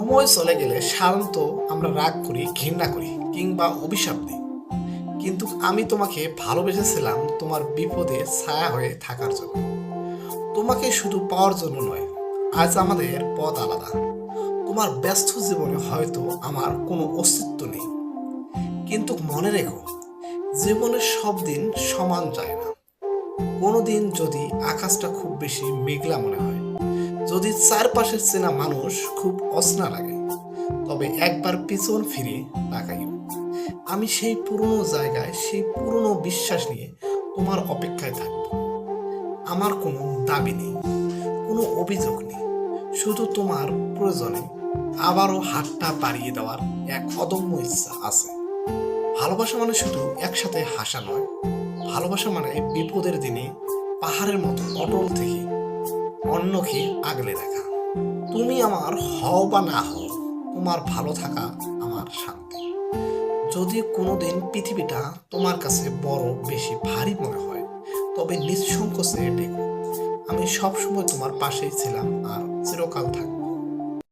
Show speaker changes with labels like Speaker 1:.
Speaker 1: সময় চলে গেলে সাধারণত আমরা রাগ করি, ঘৃণা করি কিংবা অভিশাপ দিই। কিন্তু আমি তোমাকে ভালোবেসেছিলাম তোমার বিপদে ছায়া হয়ে থাকার জন্য, তোমাকে শুধু পাওয়ার জন্য নয়। আজ আমাদের পথ আলাদা। তোমার ব্যস্ত জীবনে হয়তো আমার কোনো অস্তিত্ব নেই, কিন্তু মনে রেখো, জীবনের সব দিন সমান যায় না। কোনো দিন যদি আকাশটা খুব বেশি মেঘলা মনে হয়, যদি চারপাশের চেনা মানুষ খুব অচেনা লাগে, তবে একবার পিছন ফিরে তাকাইও। আমি সেই পুরনো জায়গায়, সেই পুরনো বিশ্বাস নিয়ে তোমার অপেক্ষায় থাকব। আমার কোনো দাবি নেই, কোনো অভিযোগ নেই, শুধু তোমার প্রয়োজনে আবারও হাতটা বাড়িয়ে দেওয়ার এক অদম্য ইচ্ছা আছে। ভালোবাসা মানে শুধু একসাথে হাসা নয়, ভালোবাসা মানে বিপদের দিনে পাহাড়ের মতো অটল থেকে অন্যকে আগলে রাখা। তুমি আমার হও বা না হও, তোমার ভালো থাকা আমার শান্তি। যদি কোনোদিন পৃথিবীটা তোমার কাছে বড় বেশি ভারী মনে হয়, তবে নিঃসংকোচে ডেকো। আমি সবসময় তোমার পাশেই ছিলাম আর চিরকাল থাকবো।